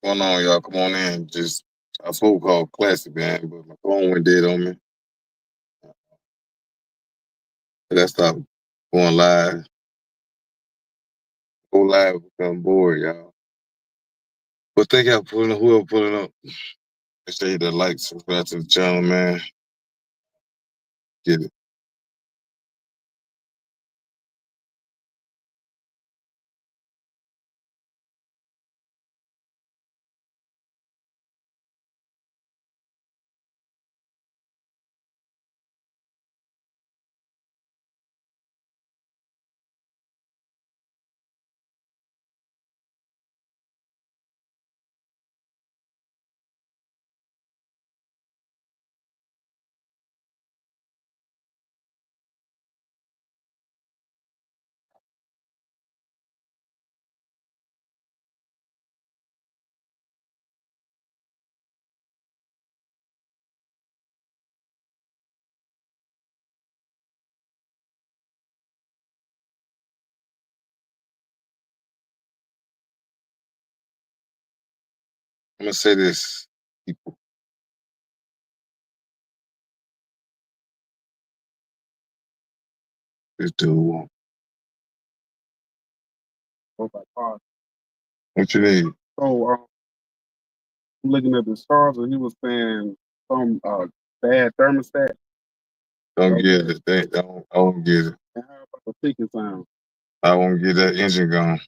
Going on, y'all? Come on in. Just I spoke called Classic, man, but my phone went dead on me. I stopped going live. Go live, become bored, y'all. But thank y'all for whoever pulling up. They say the like, subscribe to the channel, man. Get it. I'm gonna say this, people. This dude. Oh my God. What you need? So I'm looking at the stars, and he was saying some bad thermostat. Don't get it. I won't get it. And how about the ticking sound? I won't get that engine gone.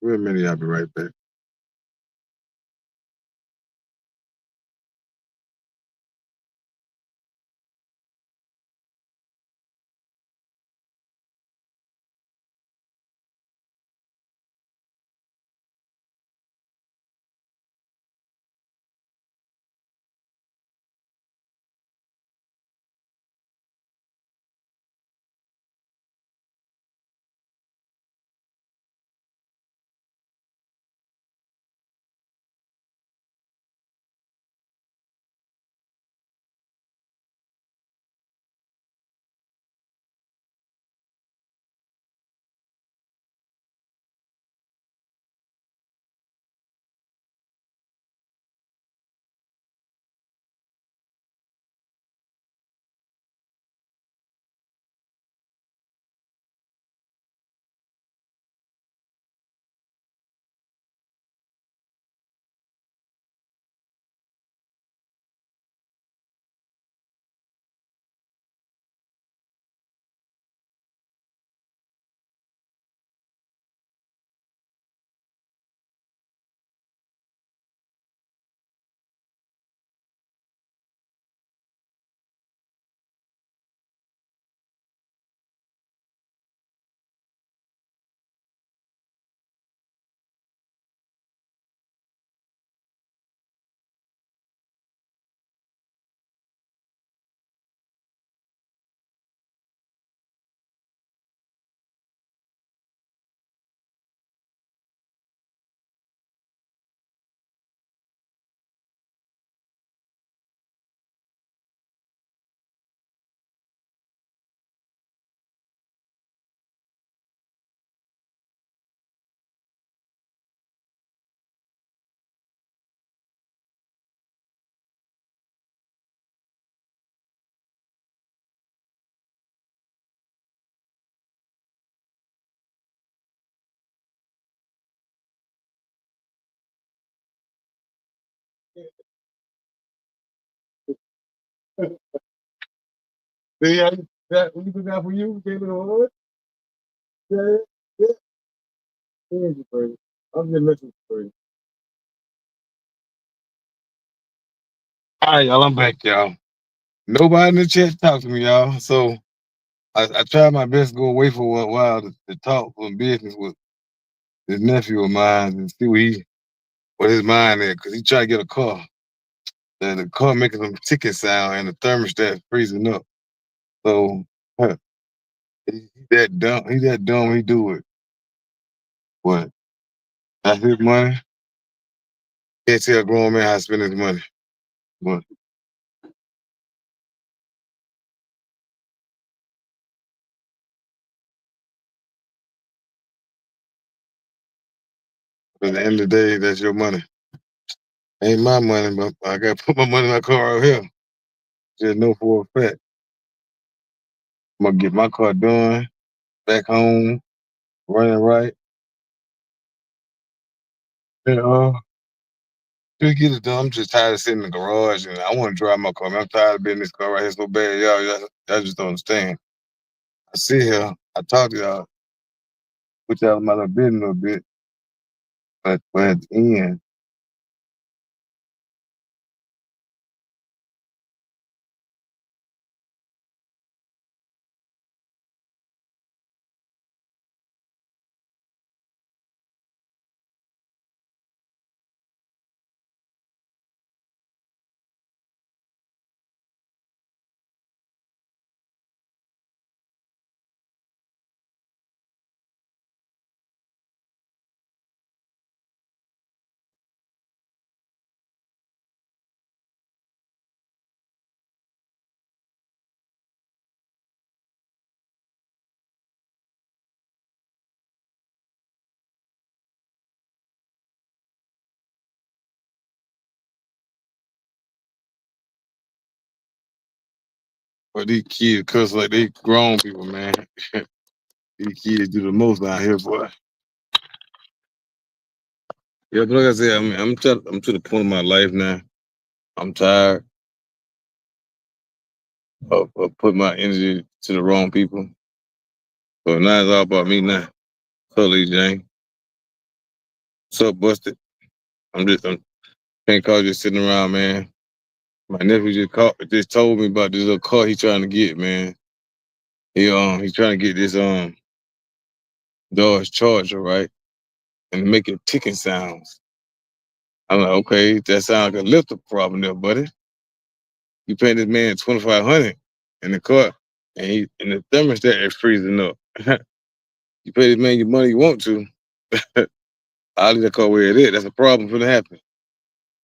Wait a minute, I'll be right back. See, that we do that for you. Gave it a word. Yeah, yeah. Thank you, buddy. I'm just listening for you. All right, y'all. I'm back, y'all. Nobody in the chat talk to me, y'all. So I tried my best to go away for a while to talk some business with this nephew of mine and see what his mind is, because he trying to get a car. And the car making some ticking sound and the thermostat freezing up. So huh, he that dumb. He that dumb. He do it. But that's his money. Can't tell a grown man how to spend his money. But at the end of the day, that's your money. Ain't my money, but I got to put my money in my car out here. Just know for a fact. I'm gonna get my car done, back home, running right. And just get it done. I'm just tired of sitting in the garage and I want to drive my car. Man, I'm tired of being in this car right here so bad. Y'all just don't understand. I sit here, I talk to y'all, put y'all in my little business a little bit, but at the end, but these kids cuss like they grown people, man. These kids do the most out here, boy. Yeah, but like I said, I'm to the point of my life now. I'm tired of putting my energy to the wrong people. So now it's all about me now. So Lee Jane. What's up, Busted? I'm can't call just sitting around, man. My nephew just told me about this little car he trying to get, man. He's trying to get this Dodge Charger, right? And making ticking sounds. I'm like, okay, that sounds like a lifter problem there, buddy. You paying this man $2,500 in the car, and the thermostat is freezing up. You pay this man your money you want to. I'll leave that car where it is. That's a problem for to happen.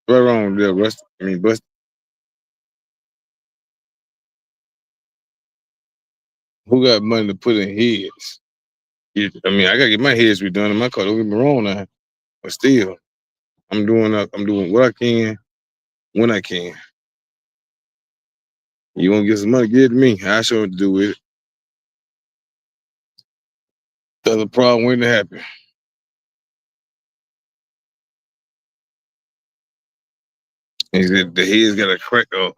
Right wrong there, Rusty. Bust. Who got money to put in heads? I gotta get my heads redone in my car. Don't get me wrong now, but still, I'm doing what I can when I can. You want to get some money? Give it to me. I show what to do with it. That's a problem waiting to happen. He said the head's got a crack, a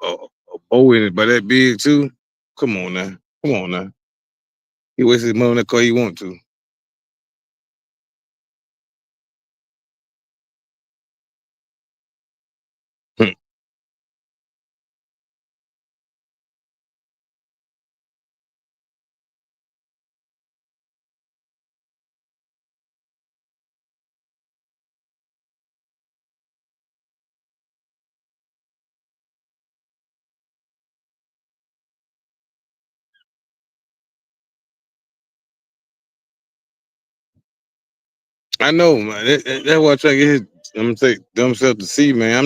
bow in it, but that big too. Come on now, come on now. He wastes his money on that car he want to. I know, man. That's what I try to get his. I'm gonna take themselves to see, man.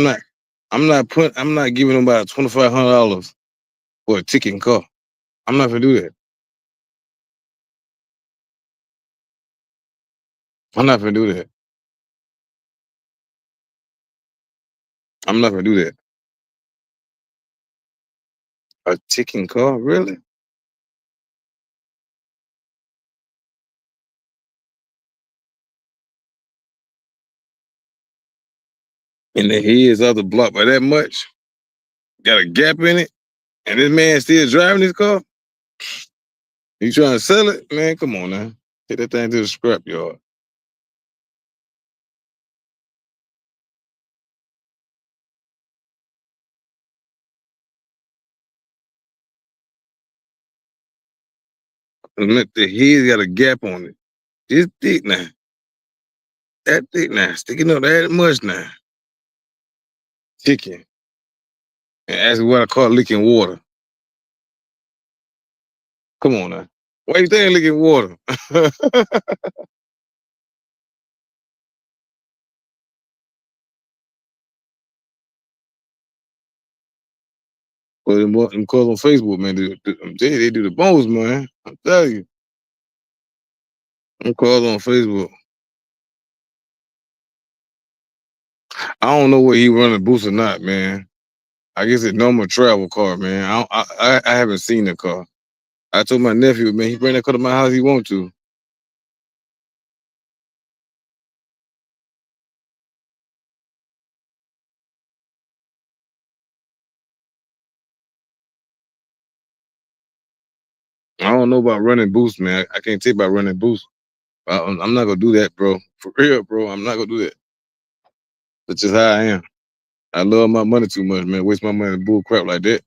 I'm not giving them about $2,500 for a ticking car. I'm not gonna do that. I'm not gonna do that. I'm not gonna do that. A ticking car, really? And the head's out the block by that much. Got a gap in it, and this man still driving his car. You trying to sell it, man? Come on now, take that thing to the scrap yard. The head got a gap on it. This thick now. That thick now. Sticking up that much now. Chicken. And that's what I call licking water. Come on now. Why you saying licking water? Well, them calls on Facebook, man. I'm telling you, they do the most, man. I'm telling you. Them calls on Facebook. I don't know where he running boost or not, man. I guess it's normal travel car, man. I haven't seen the car. I told my nephew, man, he bring that car to my house. He want to. I don't know about running boost, man. I can't tell you about running boost. I'm not gonna do that, bro. For real, bro. I'm not gonna do that. That's just how I am. I love my money too much, man. Waste my money on bull crap like that.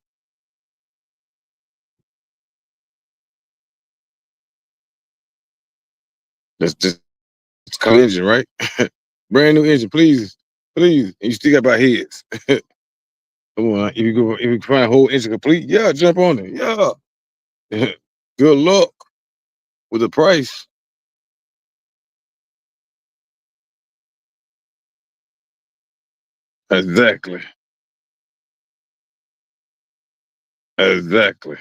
That's just it's car engine, right? Brand new engine, please, please. And you still got about heads. Come on, if you find a whole engine complete, yeah, jump on it, yeah. Good luck with the price. Exactly, exactly.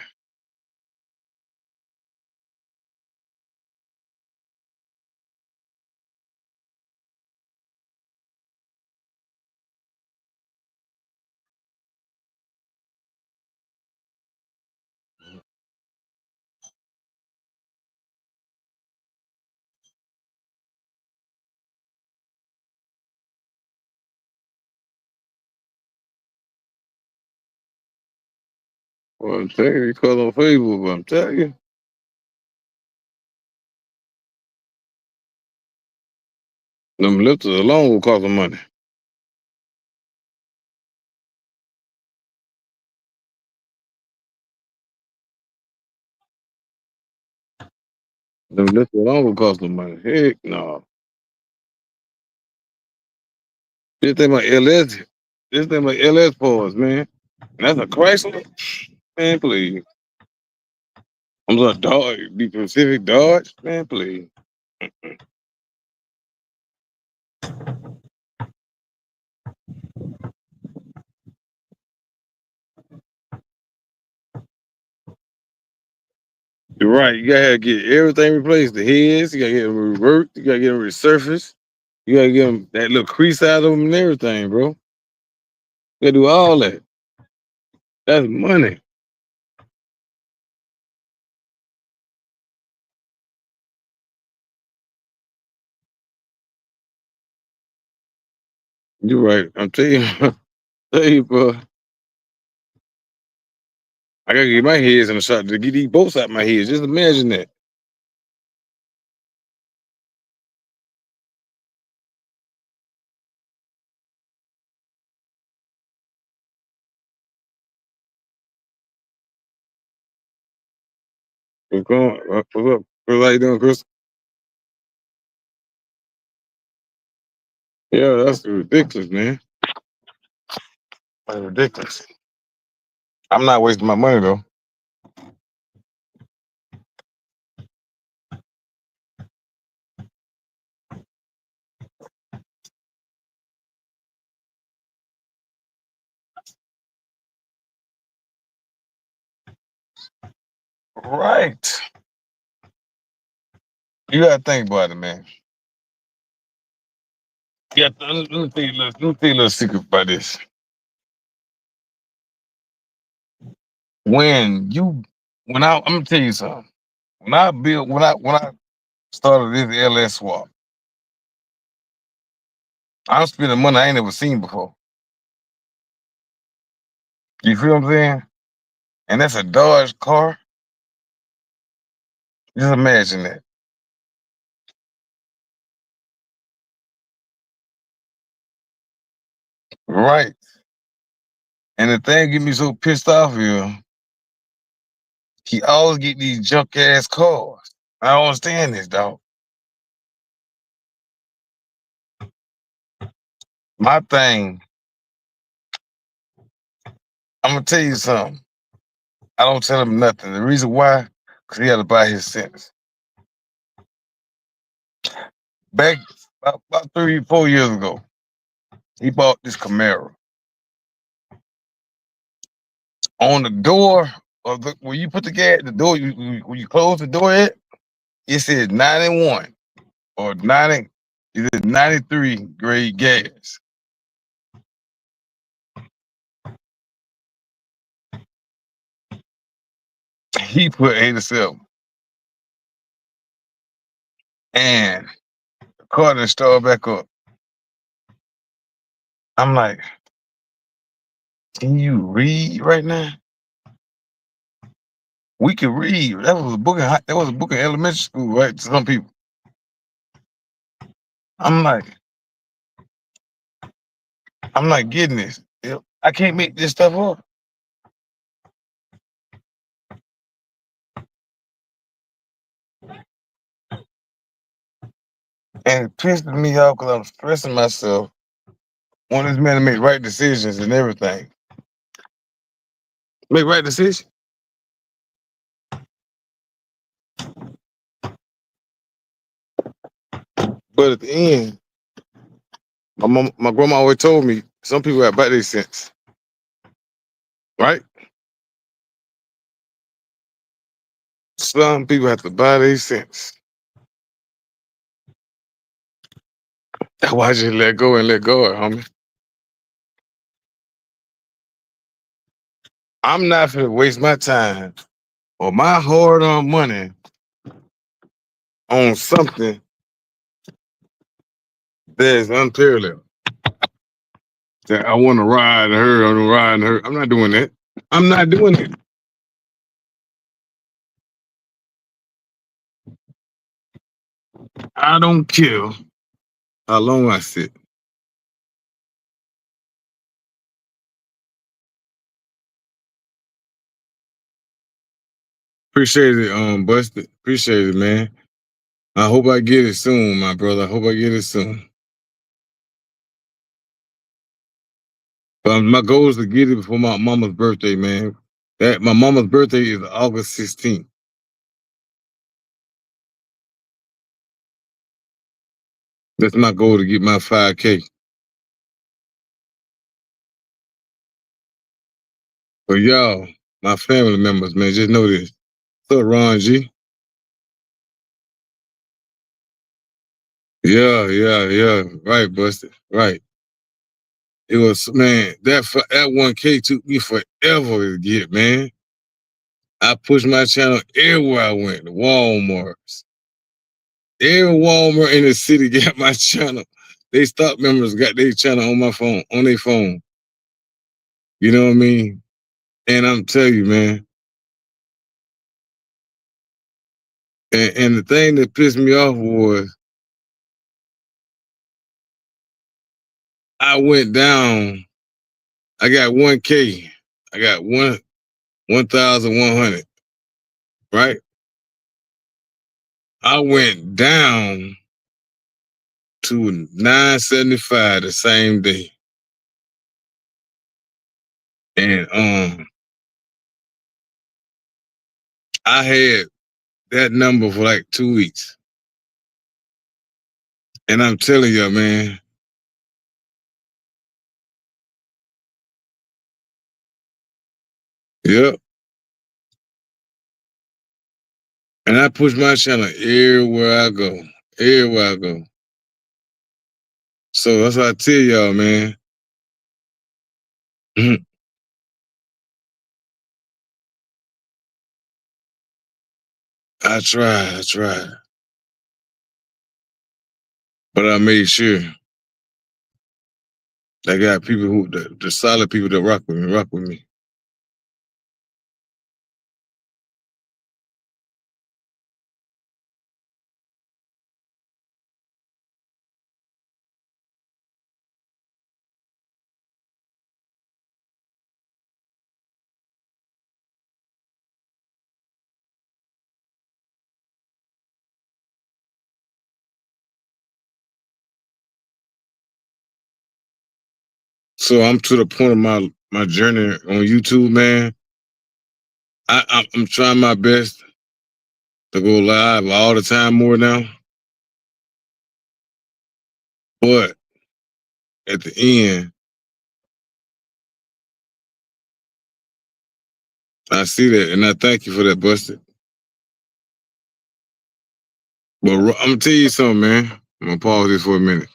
Well, I'm telling you, call on Facebook. But I'm telling you, them lifters alone will cost some money. Them lifters alone will cost some money. Heck no. This thing my LS. This thing my LS pause, man. And that's a Chrysler. Man, please. I'm a Dodge, the Pacific Dodge. Man, please. You're right. You gotta get everything replaced. The heads, you gotta get them reversed, you gotta get them resurfaced, you gotta get them that little crease out of them and everything, bro. You gotta do all that. That's money. You're right. I'm telling you, tell you, bro. I gotta get my heads in the shot to get these bolts out my head. Just imagine that. What's going? What's up? Chris, how you doing, Chris? Yeah, that's ridiculous, man. That's ridiculous. I'm not wasting my money though. Right. You gotta think about it, man. Yeah, let me tell you a little secret about this. When you, I'm gonna tell you something. When I started this LS swap, I'm spending money I ain't never seen before. You feel what I'm saying? And that's a Dodge car. Just imagine that. Right. And the thing get me so pissed off here, He always get these junk ass cars. I don't understand this, dog. My thing, I'm gonna tell you something. I don't tell him nothing. The reason why, because he had to buy his sense. Back about 3, 4 years ago, he bought this Camaro. On the door of the when you put the gas, the door when you close the door at, it said 91 or 90, either 93 grade gas. He put 87, and the car done started back up. I'm like, can you read right now? We can read. That was a book. That was a book in elementary school, right? To some people. I'm like, I'm not getting this. I can't make this stuff up. And it pissed me off because I'm stressing myself. Want this man to make right decisions and everything. Make right decisions. But at the end, my grandma always told me some people have bad their sense, right? Some people have to buy their sense. That's why I just let go and let go, homie. I'm not gonna waste my time or my hard-earned money on something that is unparalleled. That I want to ride her, I want to ride her. I'm not doing that. I'm not doing it. I don't care how long I sit. Appreciate it, Busted. Appreciate it, man. I hope I get it soon, my brother. I hope I get it soon. But my goal is to get it before my mama's birthday, man. That my mama's birthday is August 16th. That's my goal to get my 5K. But y'all, my family members, man, just know this. What's up, Ron G? Yeah. Right, Busted. Right. It was, man, that 1K took me forever to get, man. I pushed my channel everywhere I went. The Walmarts. Every Walmart in the city got my channel. They stock members got their channel on my phone, on their phone. You know what I mean? And I'm telling you, man. And the thing that pissed me off was I went down. I got 1K. I got 1,100. Right? I went down to 975 the same day. And I had that number for like 2 weeks. And I'm telling you, man, yep. And I push my channel everywhere I go. Everywhere I go. So that's what I tell y'all, man. I tried. But I made sure I got people the solid people that rock with me. So I'm to the point of my journey on YouTube, man. I'm trying my best to go live all the time more now. But at the end, I see that, and I thank you for that, Busted. But I'm gonna tell you something, man. I'm gonna pause this for a minute.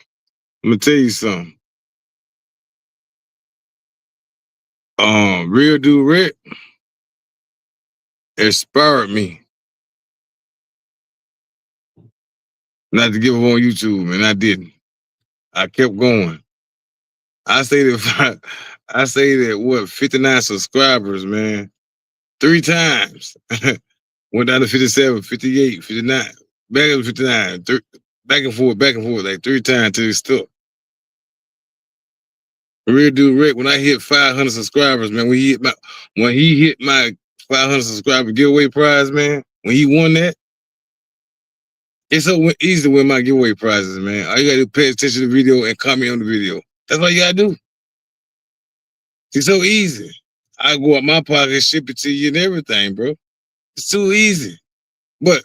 I'm gonna tell you something. Real Dude Rick inspired me not to give up on YouTube, and I didn't. I kept going. I say that I say that what 59 subscribers, man, 3 times. Went down to 57, 58, 59, back up to 59, back and forth, like 3 times till it stuck. Real Dude Rick, when I hit 500 subscribers, man, when he hit my 500 subscriber giveaway prize, man, when he won that, it's so easy to win my giveaway prizes, man. All you gotta do is pay attention to the video and comment on the video. That's all you gotta do. It's so easy. I go out my pocket, ship it to you and everything, bro. It's too easy. But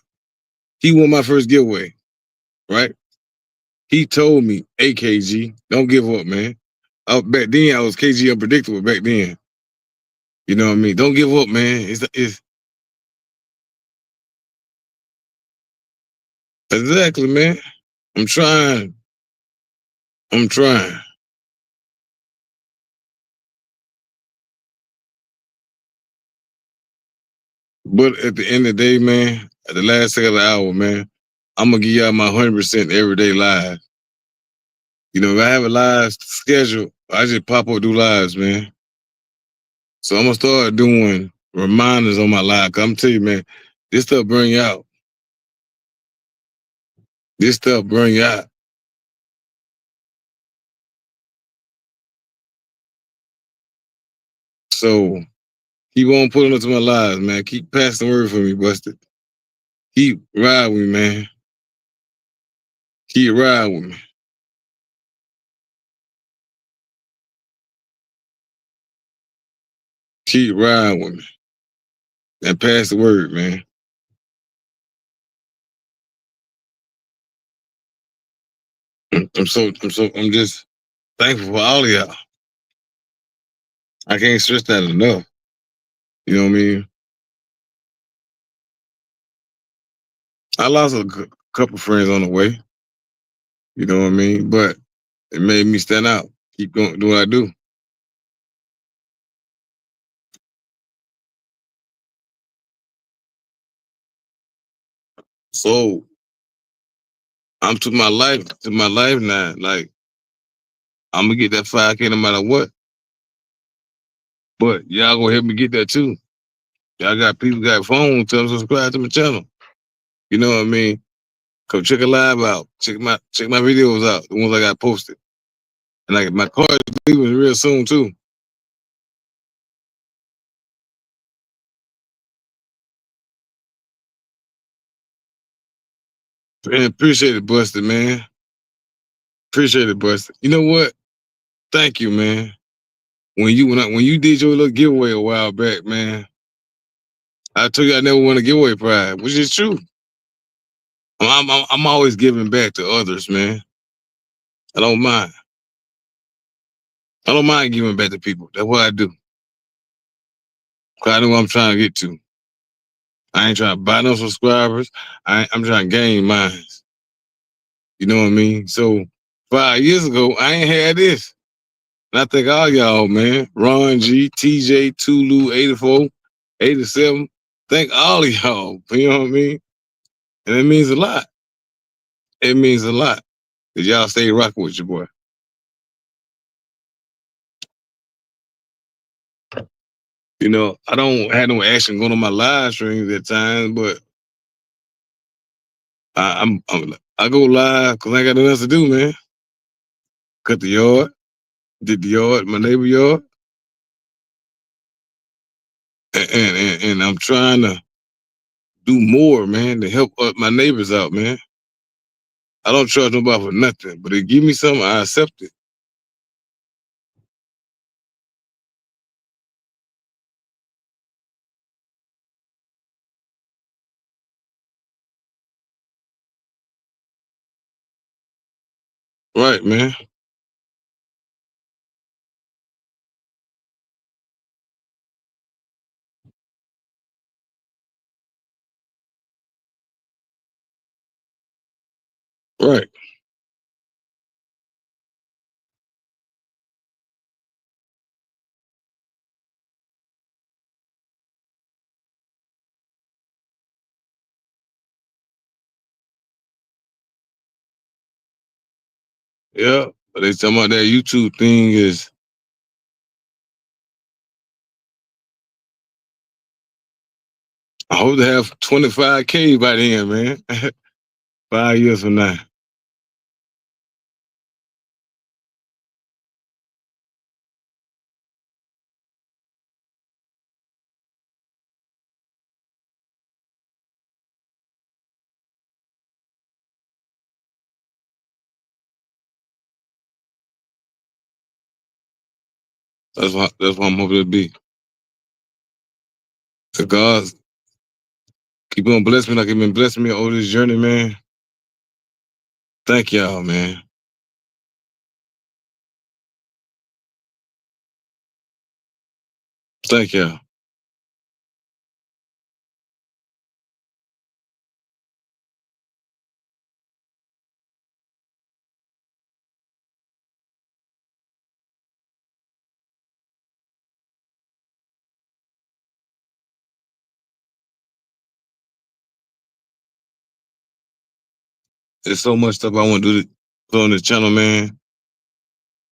he won my first giveaway, right? He told me, "Hey, KG, don't give up, man." Back then, I was KG unpredictable back then. You know what I mean? Don't give up, man. It's exactly, man. I'm trying. I'm trying. But at the end of the day, man, at the last second of the hour, man, I'm gonna give y'all my 100% everyday live. You know, if I have a live schedule, I just pop up do lives, man. So I'm gonna start doing reminders on my live. Cause I'm telling you, man, this stuff bring you out. This stuff bring you out. So keep on pulling up to my lives, man. Keep passing the word for me, Busted. Keep riding with me, man. Keep riding with me. Keep riding with me. And pass the word, man. I'm just thankful for all of y'all. I can't stress that enough. You know what I mean? I lost a couple friends on the way. You know what I mean? But it made me stand out. Keep going, do what I do. So I'm to my life now. Like I'm gonna get that 5K no matter what. But y'all gonna help me get that too. Y'all got people got phones, tell them subscribe to my channel. You know what I mean? Come check a live out. Check my videos out, the ones I got posted. And like my car is leaving real soon too. And appreciate it, Busted, man. Appreciate it, Busted. You know what? Thank you, man. When you did your little giveaway a while back, man, I told you I never won a giveaway prize, which is true. I'm always giving back to others, man. I don't mind. I don't mind giving back to people. That's what I do. Cause I know what I'm trying to get to. I ain't trying to buy no subscribers. I'm trying to gain mine. You know what I mean? So 5 years ago, I ain't had this. And I thank all y'all, man. Ron G, TJ, Tulu, 84, 87. Thank all of y'all. You know what I mean? And it means a lot. It means a lot that y'all stay rocking with your boy. You know, I don't have no action going on my live streams at times, but I go live because I ain't got nothing else to do, man. Cut the yard, did the yard, my neighbor yard, and I'm trying to do more, man, to help my neighbors out, man. I don't trust nobody for nothing, but they give me something, I accept it. Right, man. Right. Yeah. But they talking about that YouTube thing is I hope to have 25K by then, man. 5 years from now. That's what I'm hoping to be. So God keep on blessing me like He's been blessing me over this journey, man. Thank y'all, man. Thank y'all. There's so much stuff I want to do to put on this channel, man.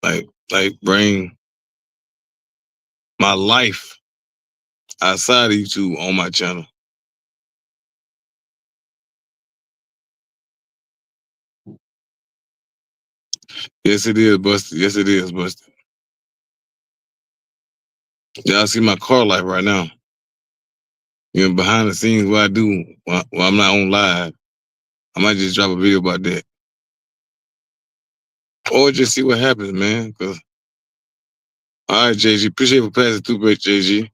Like bring my life outside of YouTube on my channel. Yes, it is, Busted. Yes, it is, Busted. Y'all see my car life right now. You know, behind the scenes, what I do when I'm not on live. I might just drop a video about that. Or just see what happens, man. Cause all right, JG. Appreciate you for passing through, great JG.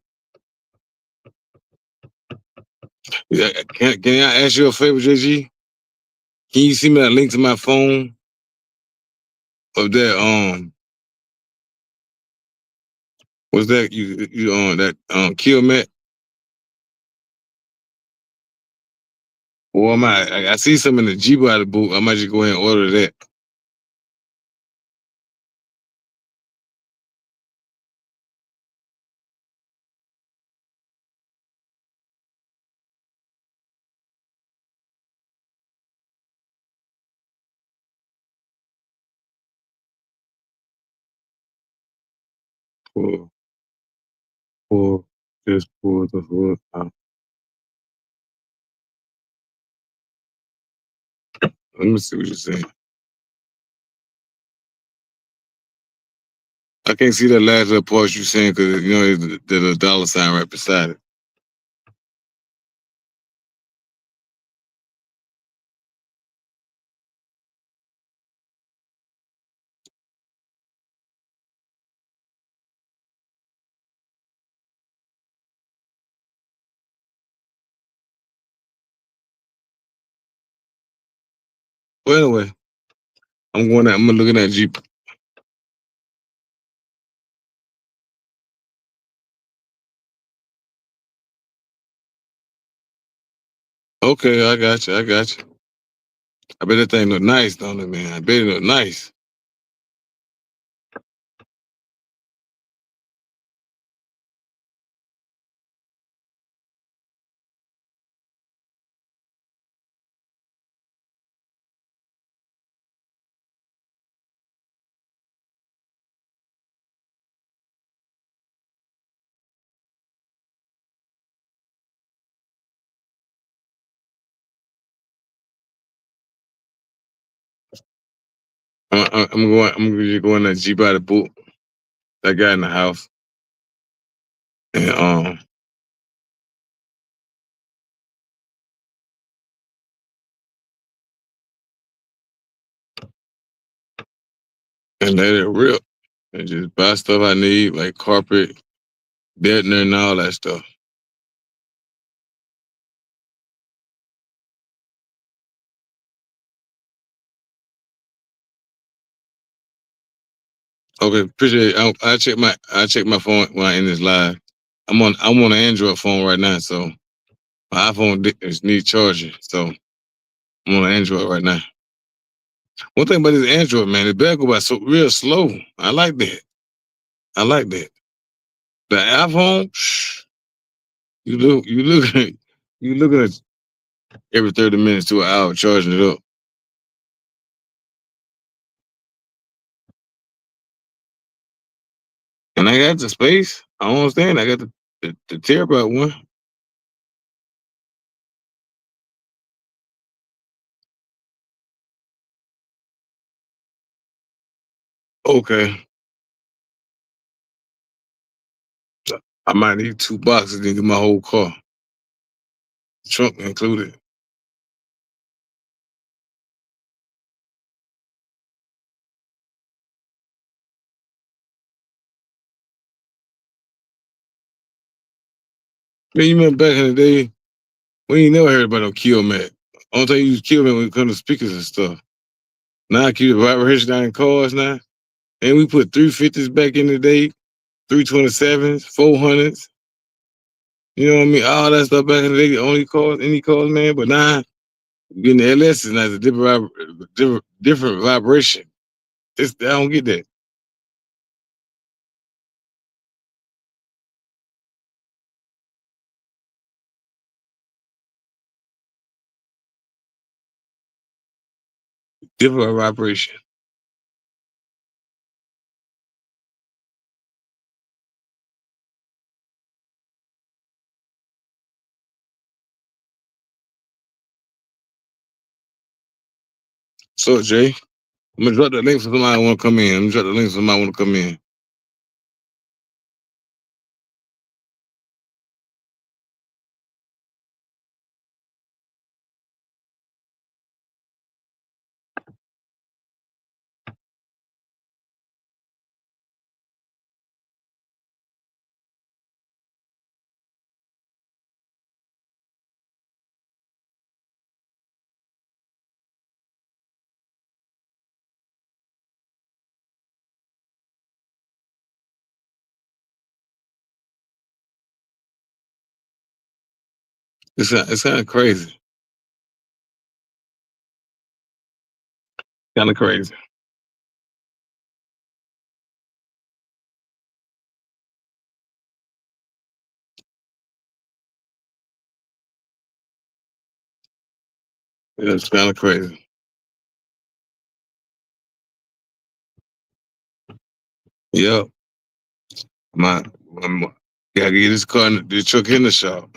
Yeah, can I ask you a favor, JG? Can you see me that link to my phone of that what's that you on that kill Matt? Or I see some in the Jeep out of the boot. I might just go ahead and order that. Pull, just pull the hood out. Let me see what you're saying. I can't see that last little part you're saying because you know there's a dollar sign right beside it. Well, anyway, I'm gonna look at that Jeep. Okay, I got you. I got you. I bet that thing look nice, don't it, man? I bet it look nice. I'm gonna just go in that Jeep out of the boot. That guy in the house. And and let it rip. And just buy stuff I need, like carpet, deadener, and all that stuff. Okay, appreciate it. I check my phone when I end this live. I'm on an Android phone right now, so my iPhone needs charging. So I'm on an Android right now. One thing about this Android, man, the bell go by so real slow. I like that. I like that. The iPhone, you look you looking at every 30 minutes to an hour charging it up. And I got the space. I don't understand. I got the terabyte one. Okay. I might need 2 boxes to get my whole car. Trunk included. Man, you remember back in the day, we ain't never heard about no kill mat. Only time you use kill mat when it comes to speakers and stuff. Now I keep the vibration down in cars now. And we put 350s back in the day, 327s, 400s. You know what I mean? All that stuff back in the day, only cars, any cars, man. But now, getting the LS is now a different vibration. I don't get that. Different vibration. So, Jay, I'm going to drop the link for somebody want to come in. I'm going to drop the link for somebody want to come in. It's kind of crazy. Kind of crazy. It's kind of crazy. Yep. My, my gotta get this car, the truck in the shop.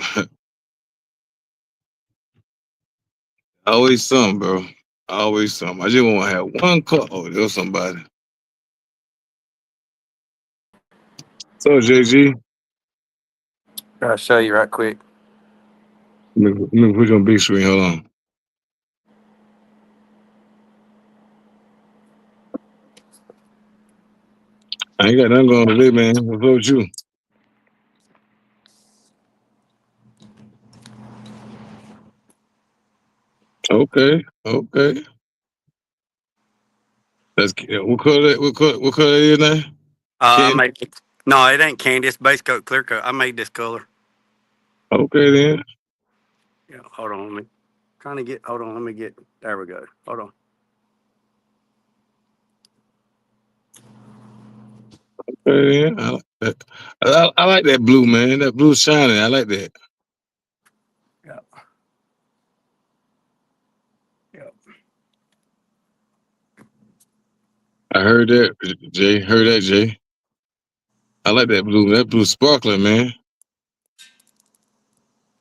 Always something, bro. Always something. I just want to have one car. Oh, there's somebody. So, JG, I'll show you right quick. let me put you on big screen. Hold on. I ain't got nothing going today, man. What's up with you? Okay, okay. What color that is now? I Candy. made no, it ain't candy. It's base coat, clear coat. I made this color. Okay then. Yeah, hold on. Let me trying to get. Hold on. Let me get. There we go. Hold on. Okay then. I like that. I like that blue, man. That blue shining. I like that. Yeah, yeah. I heard that, Jay. Heard that, Jay. I like that blue. That blue sparkling, man.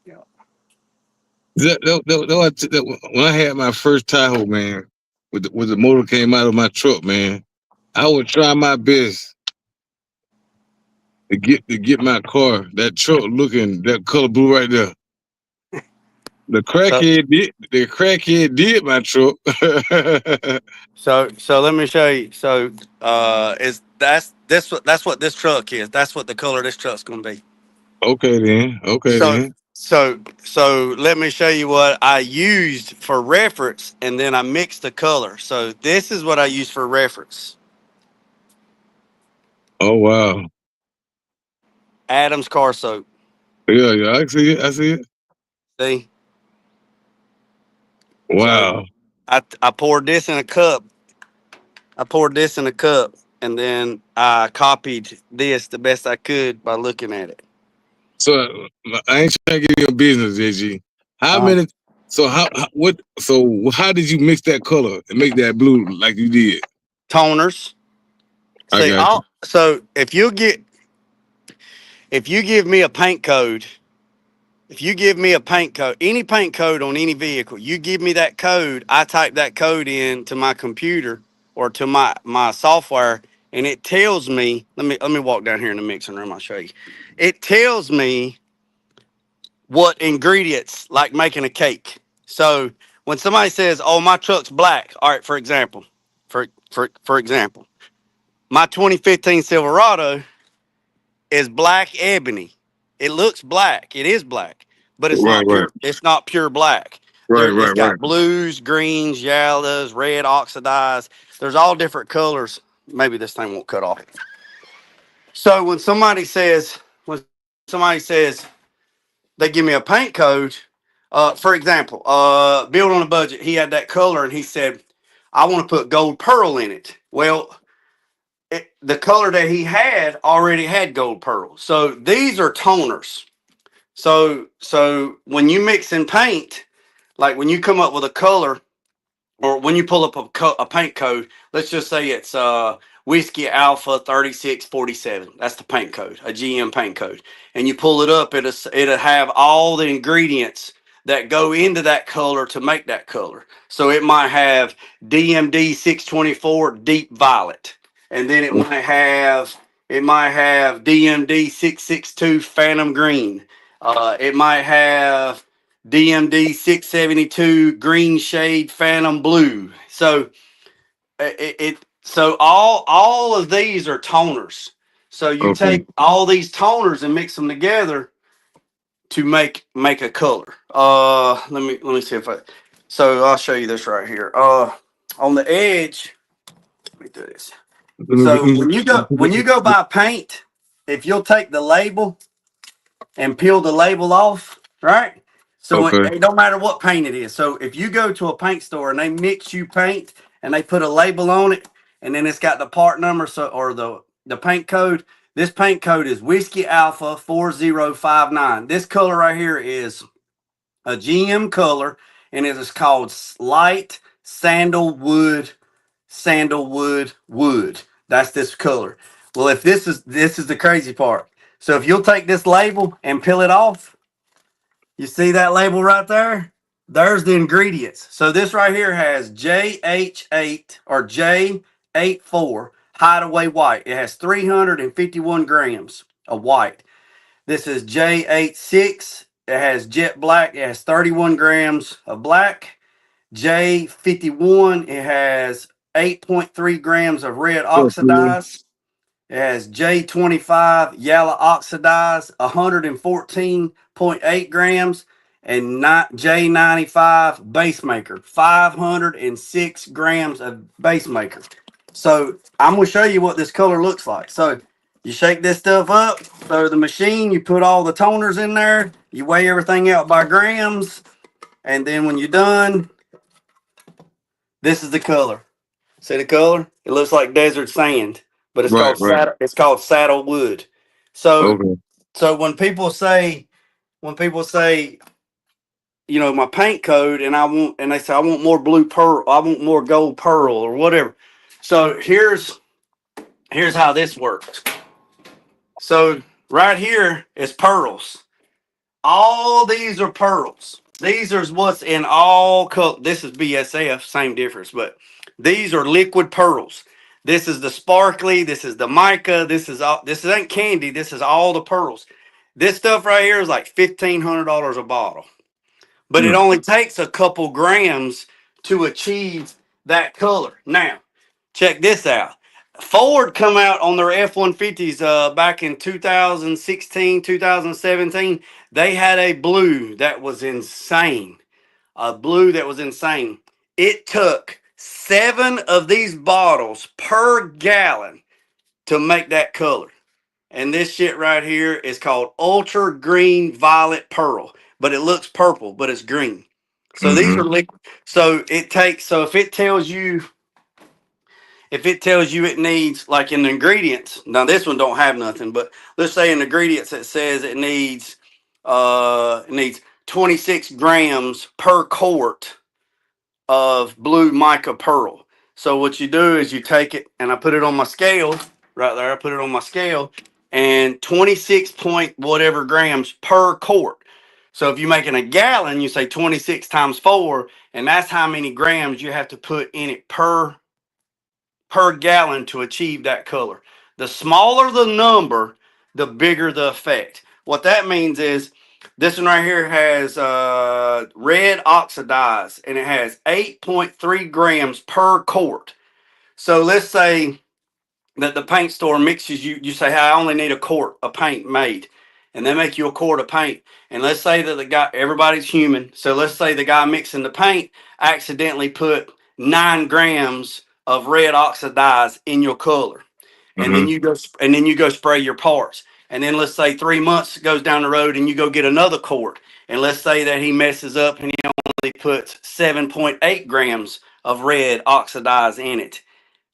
Yeah. When I had my first Tahoe, man, with the motor came out of my truck, man, I would try my best to get my car, that truck looking that color blue right there. So The crackhead did my truck. so let me show you. So is that's what this truck is. That's what the color of this truck's gonna be. Okay then. Okay So then. so let me show you what I used for reference, and then I mixed the color. So this is what I used for reference. Oh wow. Adam's car soap. Yeah, I see it. I see it. See? So Wow. I poured this in a cup. I poured this in a cup, and then I copied this the best I could by looking at it. So I ain't trying to give you a business, JG. How Uh, many? So what? So how did you mix that color and make that blue like you did? Toners. I See, got you. so if you give me a paint code, if you give me a paint code, any paint code on any vehicle, you give me that code, I type that code in to my computer or to my software, and it tells me, let me walk down here in the mixing room, I'll show you. It tells me what ingredients, like making a cake. So when somebody says, "Oh, my truck's black," all right, for example, for example, my 2015 Silverado is black ebony. It looks black. It is black, but it's Right, not right, pure. It's not pure black. right, It's right, right. got blues, greens, yellows, red oxidized. There's all different colors. Maybe this thing won't cut off. So when somebody says they give me a paint code, for example, Build on a Budget, he had that color and he said, I want to put gold pearl in it. Well, the color that he had already had gold pearl. So these are toners. So when you mix in paint, like when you come up with a color, or when you pull up a paint code, let's just say it's Whiskey Alpha 3647. That's the paint code, a GM paint code. And you pull it up, it'll have all the ingredients that go into that color to make that color. So it might have DMD 624 deep violet, and then it might have DMD 662 phantom green. It might have DMD 672 green shade phantom blue. So so all of these are toners. So you Okay. take all these toners and mix them together to make a color. Let me see if I so I'll show you this right here. On the edge, let me do this. So when you go buy paint, if you'll take the label and peel the label off, right? So Okay. it don't matter what paint it is. So if you go to a paint store and they mix you paint and they put a label on it, and then it's got the part number, or the paint code. This paint code is Whiskey Alpha 4059. This color right here is a GM color, and it is called light sandalwood wood. That's this color. Well, if this is the crazy part. So if you'll take this label and peel it off, you see that label right there? There's the ingredients. So this right here has JH8 or J84 hideaway white. It has 351 grams of white. This is J86. It has jet black. It has 31 grams of black. J51, it has 8.3 grams of red oxidized. It has J25 yellow oxidized, 114.8 grams, and not J95 base maker, 506 grams of base maker. So I'm gonna show you what this color looks like. So you shake this stuff up, throw the machine, you put all the toners in there, you weigh everything out by grams, and then when you're done, this is the color. See the color? It looks like desert sand, but it's Right, called right. saddle wood. So Okay. so when people say my paint code, and they say I want more blue pearl, I want more gold pearl or whatever. So here's how this works. So right here is pearls. All these are pearls. These are what's in all color. This is BSF, same difference, but these are liquid pearls. This is the sparkly. This is the mica. This is all. This ain't candy. This is all the pearls. This stuff right here is like $1,500 a bottle, but it Mm. only takes a couple grams to achieve that color. Now, check this out. Ford come out on their F-150s back in 2016, 2017. They had a blue that was insane. A blue that was insane. It took 7 of these bottles per gallon to make that color. And this shit right here is called ultra green violet pearl, but it looks purple, but it's green. So these are liquid. So if it tells you it needs, like in the ingredients, now this one don't have nothing, but let's say in the ingredients it says it needs 26 grams per quart of blue mica pearl. So what you do is you take it, and I put it on my scale right there. I put it on my scale, and 26 point whatever grams per quart. So if you're making a gallon, you say 26 times 4, and that's how many grams you have to put in it per gallon to achieve that color. The smaller the number, the bigger the effect. What that means is this one right here has red oxidized, and it has 8.3 grams per quart. So let's say that the paint store mixes you say, hey, I only need a quart of paint made, and they make you a quart of paint. And let's say that the guy, everybody's human, so let's say the guy mixing the paint accidentally put 9 grams of red oxidized in your color, and then you go spray your parts. And then let's say 3 months goes down the road, and you go get another quart, and let's say that he messes up and he only puts 7.8 grams of red oxidized in it.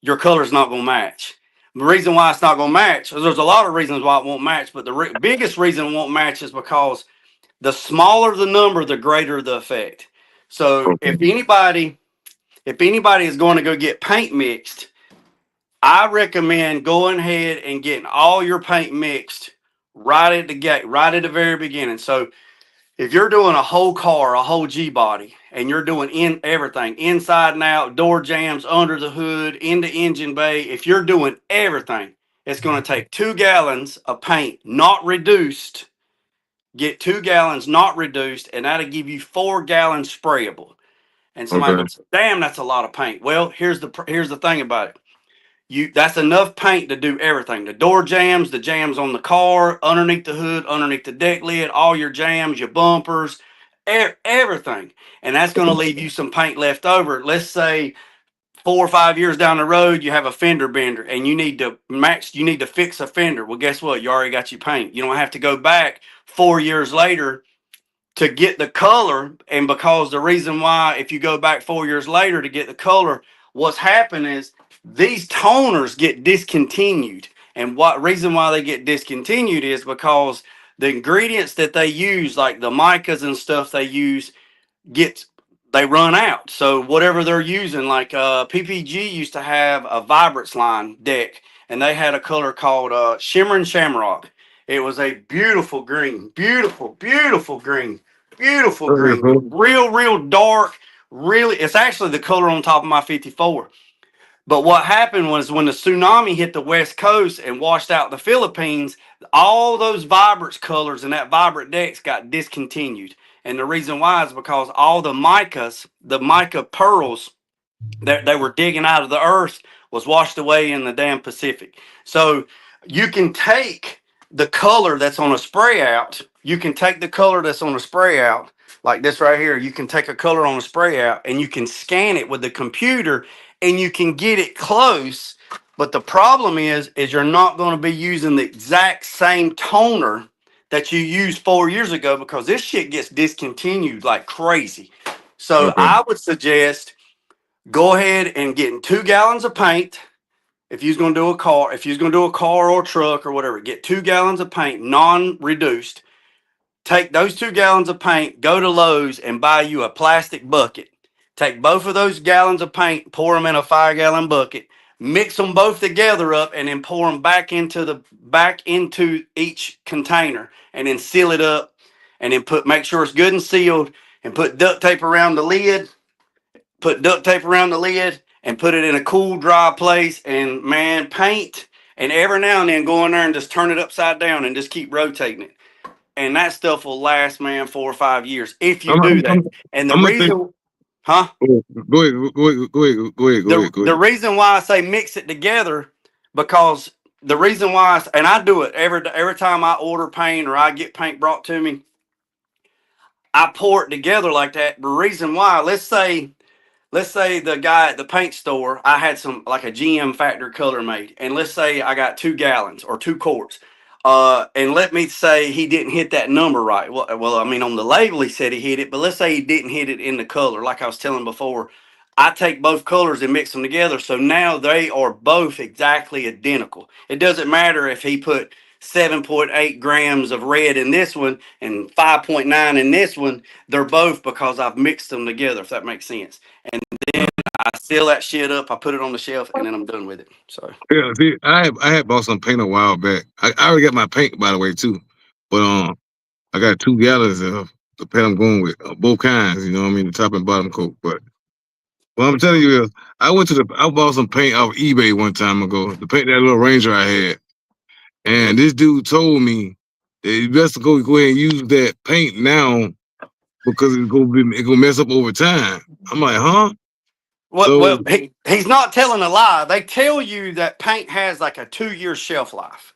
Your color's not going to match. The reason why it's not going to match, there's a lot of reasons why it won't match, but the biggest reason it won't match is because the smaller the number, the greater the effect. So if anybody is going to go get paint mixed, I recommend going ahead and getting all your paint mixed right at the gate, right at the very beginning. So if you're doing a whole car, a whole G body, and you're doing in everything, inside and out, door jambs, under the hood, in the engine bay, if you're doing everything, it's going to take 2 gallons of paint, not reduced. Get 2 gallons, not reduced, and that'll give you 4 gallons sprayable. And somebody goes, damn, that's a lot of paint. Well, here's the thing about it. That's enough paint to do everything. The door jams, the jams on the car, underneath the hood, underneath the deck lid, all your jams, your bumpers, everything. And that's going to leave you some paint left over. Let's say 4 or 5 years down the road, you have a fender bender and you need to fix a fender. Well, guess what? You already got your paint. You don't have to go back 4 years later to get the color. And because the reason why, if you go back 4 years later to get the color, what's happened is these toners get discontinued. And what reason why they get discontinued is because the ingredients that they use, like the micas and stuff they use, they run out. So whatever they're using, like PPG used to have a Vibrance line deck, and they had a color called Shimmering Shamrock. It was a beautiful green, beautiful green, real dark. Really, it's actually the color on top of my 54. But what happened was when the tsunami hit the West Coast and washed out the Philippines, all those Vibrance colors and that Vibrant decks got discontinued. And the reason why is because all the mica pearls that they were digging out of the earth was washed away in the damn Pacific. So you can take the color that's on a spray out. You can take the color that's on a spray out, like this right here. You can take a color on a spray out and you can scan it with the computer and you can get it close. But the problem is you're not going to be using the exact same toner that you used 4 years ago, because this shit gets discontinued like crazy. So I would suggest go ahead and getting 2 gallons of paint. If you're going to do a car or a truck or whatever, get 2 gallons of paint, non-reduced. Take those 2 gallons of paint, go to Lowe's and buy you a plastic bucket. Take both of those gallons of paint, pour them in a 5-gallon bucket, mix them both together up, and then pour them back into each container, and then seal it up, and then make sure it's good and sealed, and put duct tape around the lid. And put it in a cool, dry place, and man, paint. And every now and then go in there and just turn it upside down and just keep rotating it. And that stuff will last, man, 4 or 5 years if you do that. And the reason, huh? Go ahead. The reason why I say mix it together, because the reason why, and I do it every time I order paint or I get paint brought to me, I pour it together like that. The reason why, let's say let's say the guy at the paint store, I had some like a GM factory color made, and let's say I got 2 gallons or 2 quarts. And let me say he didn't hit that number right. Well, I mean, on the label he said he hit it, but let's say he didn't hit it in the color, like I was telling before. I take both colors and mix them together, so now they are both exactly identical. It doesn't matter if he put 7.8 grams of red in this one and 5.9 in this one. They're both because I've mixed them together, if that makes sense. And then I seal that shit up, I put it on the shelf, and then I'm done with it. So Yeah, see, I had bought some paint a while back. I already got my paint, by the way, too. But I got 2 gallons of the paint I'm going with, both kinds. You know what I mean, the top and bottom coat. But what I'm telling you is, I bought some paint off eBay one time ago. The paint that little Ranger I had, and this dude told me that you best go ahead and use that paint now because it's gonna mess up over time. I'm like, huh? So he's not telling a lie. They tell you that paint has like a 2 year shelf life.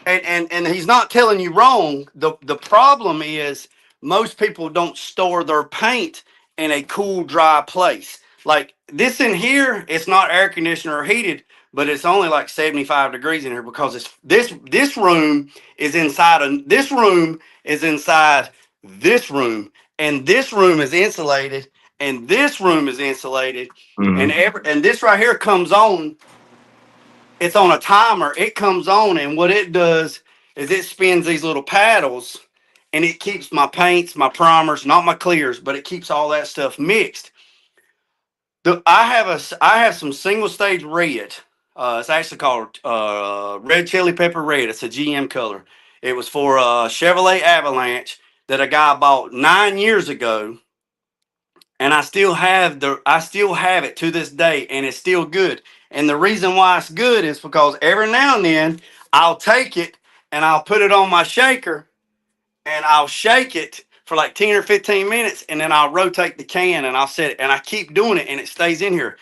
And he's not telling you wrong. The problem is most people don't store their paint in a cool, dry place. Like this in here, it's not air conditioner or heated, but it's only like 75 degrees in here because it's this room is inside this room is inside this room, and this room is insulated, and this room is insulated, mhm. and this right here comes on. It's on a timer. It comes on, and what it does is it spins these little paddles, and it keeps my paints, my primers, not my clears, but it keeps all that stuff mixed. I have some single stage red. It's actually called red chili pepper red. It's a GM color. It was for a Chevrolet Avalanche that a guy bought 9 years ago, and I still have it to this day, and it's still good. And the reason why it's good is because every now and then I'll take it and I'll put it on my shaker and I'll shake it for like 10 or 15 minutes, and then I'll rotate the can and I'll set it, and I keep doing it and it stays in here.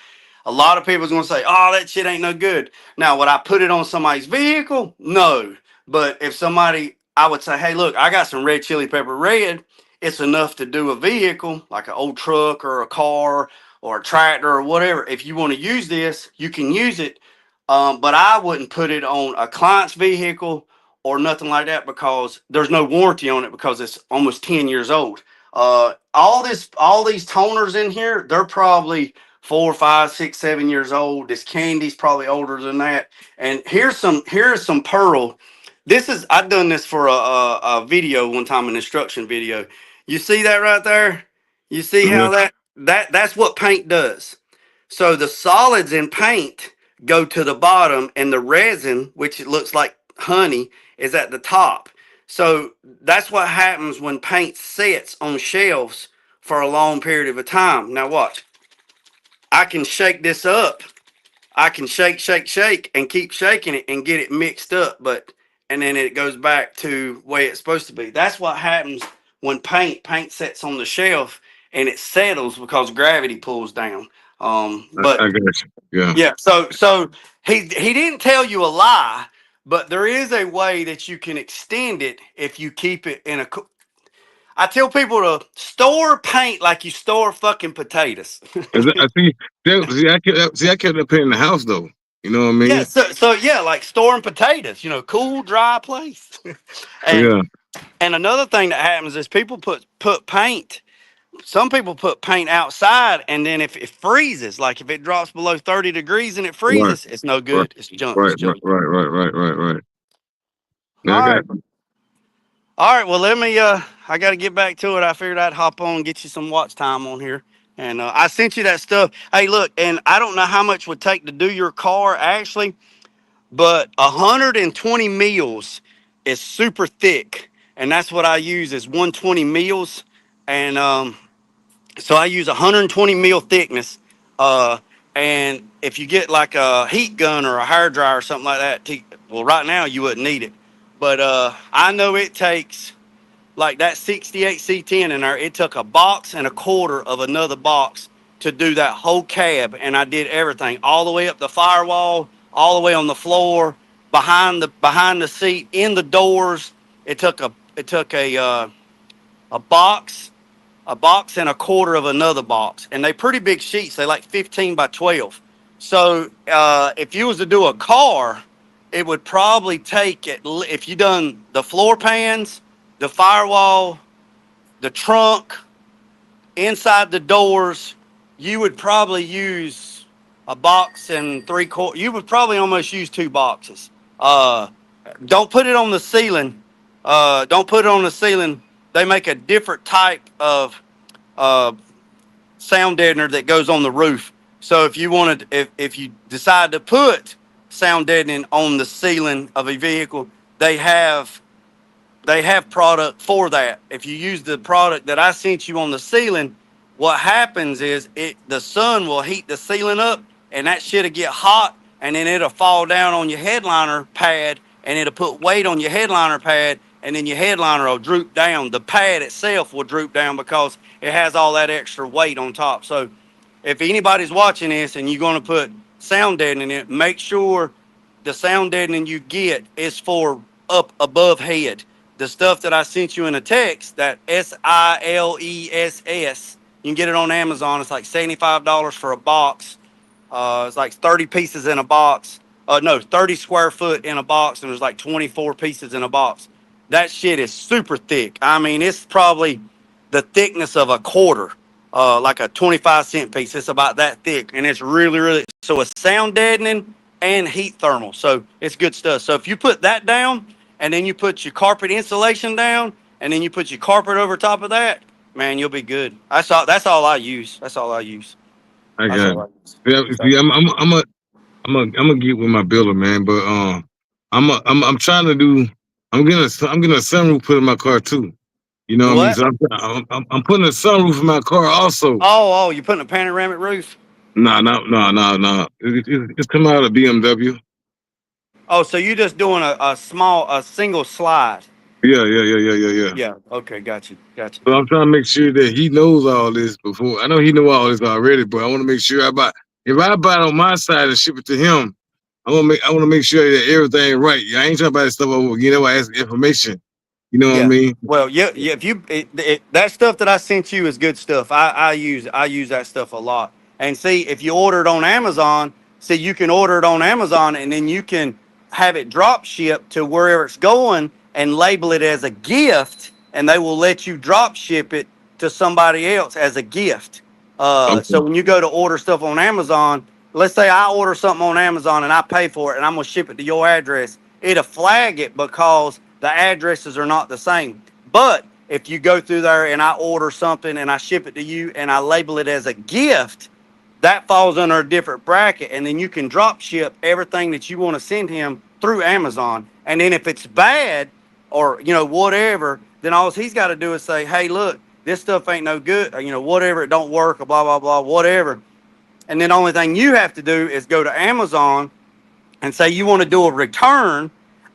A lot of people's gonna say, "Oh, that shit ain't no good." Now, would I put it on somebody's vehicle? No. But if somebody, I would say, "Hey, look, I got some red chili pepper red. It's enough to do a vehicle, like an old truck or a car or a tractor or whatever. If you want to use this, you can use it. But I wouldn't put it on a client's vehicle or nothing like that because there's no warranty on it because it's almost 10 years old. All these toners in here, they're probably 4, 5, 6, 7 years old. This candy's probably older than that. And here's some pearl. I've done this for a video one time, an instruction video. You see that right there? You see Yeah. how that's what paint does. So the solids in paint go to the bottom, and the resin, which it looks like honey, is at the top. So that's what happens when paint sits on shelves for a long period of a time. Now watch. I can shake this up. I can shake, and keep shaking it and get it mixed up, and then it goes back to the way it's supposed to be. That's what happens when paint sits on the shelf and it settles because gravity pulls down. But I got you. Yeah. yeah, so he didn't tell you a lie, but there is a way that you can extend it if you keep it in a. I tell people to store paint like you store fucking potatoes. I see. I kept that paint in the house though. You know what I Yeah, mean? so yeah, like storing potatoes, cool, dry place. and Yeah. and another thing that happens is people put paint. Some people put paint outside, and then if it freezes, like if it drops below 30 degrees and it Right. freezes, it's no Right. good. It's junk. It's Right. Right. junk. Right. Right. Right. Right. Right. Yeah, I All got right. All right. Well, let me. I got to get back to it. I figured I'd hop on and get you some watch time on here, and I sent you that stuff. Hey, look, and I don't know how much it would take to do your car actually, but 120 mils is super thick, and that's what I use is 120 mils, and so I use 120 mil thickness. And if you get like a heat gun or a hair dryer or something like that, well, right now you wouldn't need it, but I know it takes like that 68 C10 in there. It took a box and a quarter of another box to do that whole cab, and I did everything all the way up the firewall, all the way on the floor, behind the seat, in the doors. It took a box, a box and a quarter of another box, and they pretty big sheets. They like 15 by 12. So if you was to do a car, it would probably take if you done the floor pans, the firewall, the trunk, inside the doors, you would probably use a box and 3/4. You would probably almost use 2 boxes. Don't put it on the ceiling. Don't put it on the ceiling. They make a different type of uh, sound deadener that goes on the roof. So if you wanted, if you decide to put sound deadening on the ceiling of a vehicle, they have product for that. If you use the product that I sent you on the ceiling, what happens is the sun will heat the ceiling up, and that shit'll get hot, and then it'll fall down on your headliner pad, and it'll put weight on your headliner pad, and then your headliner will droop down. The pad itself will droop down because it has all that extra weight on top. So if anybody's watching this and you're going to put sound deadening in it, make sure the sound deadening you get is for up above head. The stuff that I sent you in a text, that SILESS, you can get it on Amazon. It's like $75 for a box. It's like 30 pieces in a box. No, 30 square foot in a box, and there's like 24 pieces in a box. That shit is super thick. I mean, it's probably the thickness of a quarter, like a 25-cent piece. It's about that thick, and it's really, really, so it's sound deadening and heat thermal. So it's good stuff. So if you put that down, and then you put your carpet insulation down, and then you put your carpet over top of that, man, you'll be good. That's all I use. That's all I use. I That's got all it. I use. Yeah, So, see, I'm a get with my builder, man. But I'm trying to do. I'm getting a sunroof put in my car too. You know you what I mean? what? So I'm putting a sunroof in my car also. Oh, you're putting a panoramic roof? No. It's coming out of BMW. Oh, so you're just doing a single slide. Yeah. Yeah. Okay. Got you. Got you. So I'm trying to make sure that he knows all this before. I know he know all this already, but I want to make sure if I buy it on my side and ship it to him, I want to make sure that everything right. I ain't trying to buy this stuff over. You know, I ask information. You know what I Yeah. mean? Well, yeah. If that stuff that I sent you is good stuff. I use that stuff a lot. And see, if you order it on Amazon, see, you can order it on Amazon, and then you can have it drop shipped to wherever it's going and label it as a gift, and they will let you drop ship it to somebody else as a gift. So Okay. when you go to order stuff on Amazon, let's say I order something on Amazon and I pay for it, and I'm gonna ship it to your address. It'll flag it because the addresses are not the same. But if you go through there and I order something and I ship it to you and I label it as a gift, that falls under a different bracket, and then you can drop ship everything that you want to send him through Amazon. And then if it's bad or whatever, then all he's got to do is say, hey, look, this stuff ain't no good, or, whatever, it don't work, or blah blah blah, whatever. And then the only thing you have to do is go to Amazon and say you want to do a return,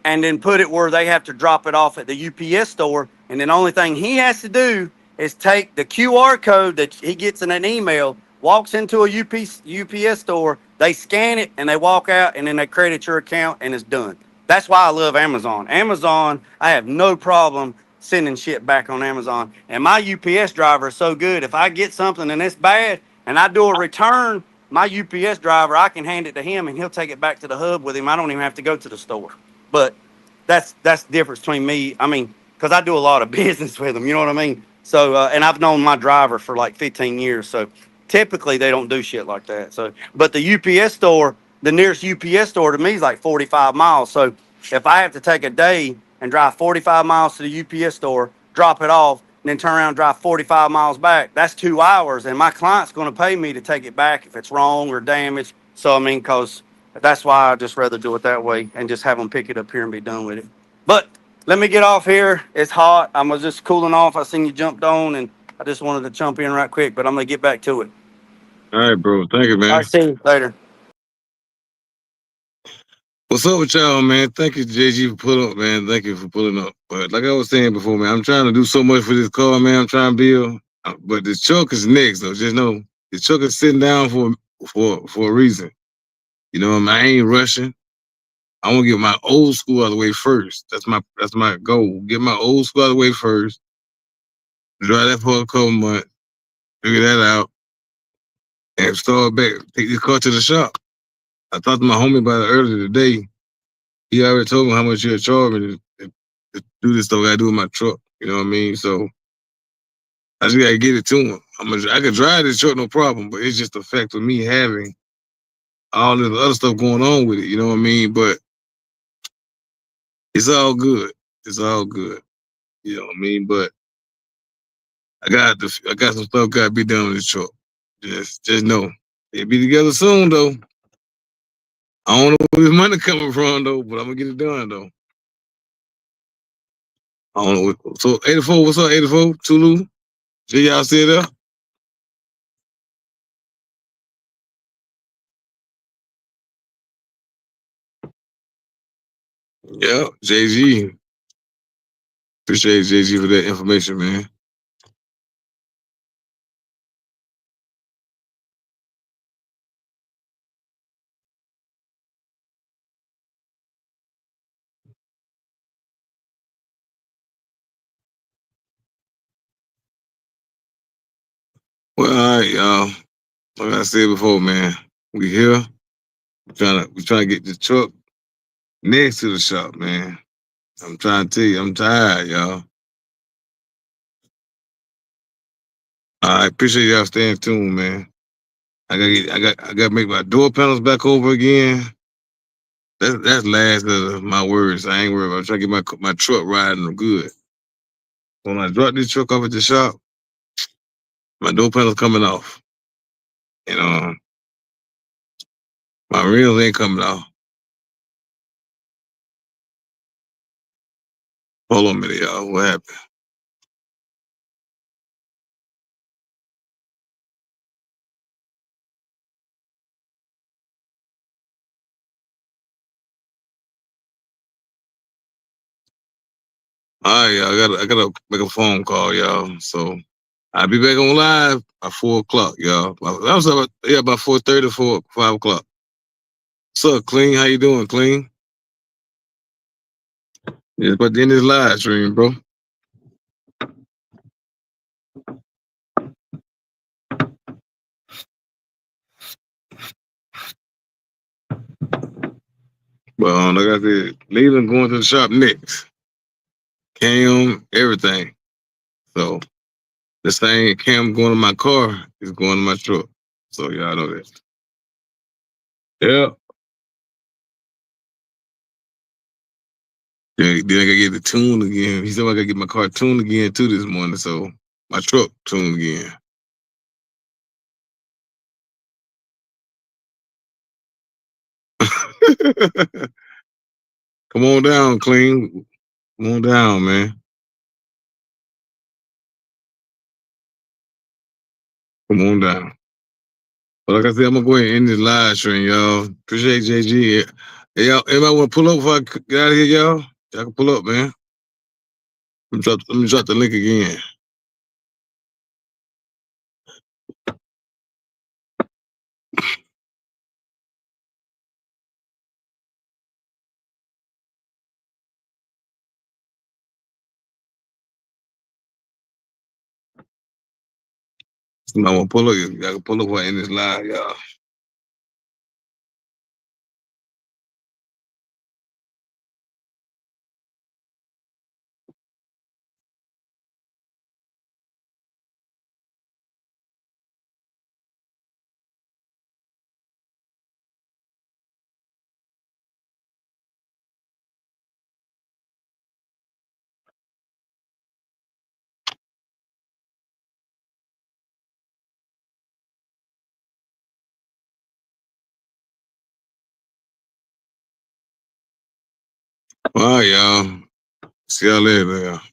and then put it where they have to drop it off at the UPS store. And then the only thing he has to do is take the QR code that he gets in an email, walks into a UPS store, they scan it, and they walk out, and then they credit your account, and it's done. That's why I love Amazon. Amazon, I have no problem sending shit back on Amazon. And my UPS driver is so good. If I get something and it's bad and I do a return, my UPS driver, I can hand it to him and he'll take it back to the hub with him. I don't even have to go to the store. But that's the difference between me. I mean, because I do a lot of business with them. You know what I mean? So, and I've known my driver for like 15 years. So typically they don't do shit like that. So, but the UPS store, the nearest UPS store to me is like 45 miles. So if I have to take a day and drive 45 miles to the UPS store, drop it off, and then turn around and drive 45 miles back, that's 2 hours. And my client's going to pay me to take it back if it's wrong or damaged. So, I mean, because that's why I just rather do it that way and just have them pick it up here and be done with it. But let me get off here. It's hot. I was just cooling off. I seen you jumped on, and I just wanted to jump in right quick, but I'm going to get back to it. All right, bro. Thank you, All man. right, see you later. What's up with y'all, man? Thank you, JG, for pulling up, man. Thank you for pulling up. But like I was saying before, man, I'm trying to do so much for this car, man. I'm trying to build. But this truck is next, though. Just know the truck is sitting down for a reason. You know, I ain't rushing. I want to get my old school out of the way first. That's my goal. Get my old school out of the way first. Drive that for a couple months, figure that out, and start back. Take this car to the shop. I talked to my homie about it earlier today. He already told me how much he'll charge me to do this stuff I gotta do with my truck. You know what I mean? So I just gotta get it to him. I could drive this truck no problem, but it's just the fact of me having all this other stuff going on with it. You know what I mean? But it's all good. It's all good. You know what I mean? But I got some stuff gotta be done with this truck. Just know. It'll be together soon though. I don't know where this money coming from though, but I'm gonna get it done though. I don't know. So 84, what's up, 84? Tulu? G, y'all still there? Yeah, JG. Appreciate JG for that information, man. Well, all right, y'all. Like I said before, man, we here. We trying to get the truck next to the shop, man. I'm trying to tell you, I'm tired, y'all. I appreciate y'all staying tuned, man. I gotta make my door panels back over again. That's last of my words. I ain't worried about. I'm trying to get my truck riding good. When I drop this truck off at the shop, my door panels coming off. And my rims ain't coming off. Hold on a minute, y'all. What happened? All right, y'all. I gotta make a phone call, y'all. So I'll be back on live at 4 o'clock, y'all. I was about 4:30, 5 o'clock. What's up, Clean? How you doing, Clean? It's about the end of this live stream, bro. But like I said, Leland going to the shop next. Cam, everything. So the same Cam going to my car is going to my truck. So y'all know that. Yeah. Then I gotta get the tune again. He said I gotta get my car tuned again too this morning. So my truck tuned again. Come on down, Clean. Come on down, man. Come on down. But like I said, I'm gonna go ahead and end this live stream, y'all. Appreciate JG. Hey, y'all, anybody want to pull up before I get out of here, y'all? Y'all can pull up, man. Let me drop the link again. Somebody want to pull up? Y'all can pull up before I end this live, y'all. All right, y'all. See y'all later, y'all.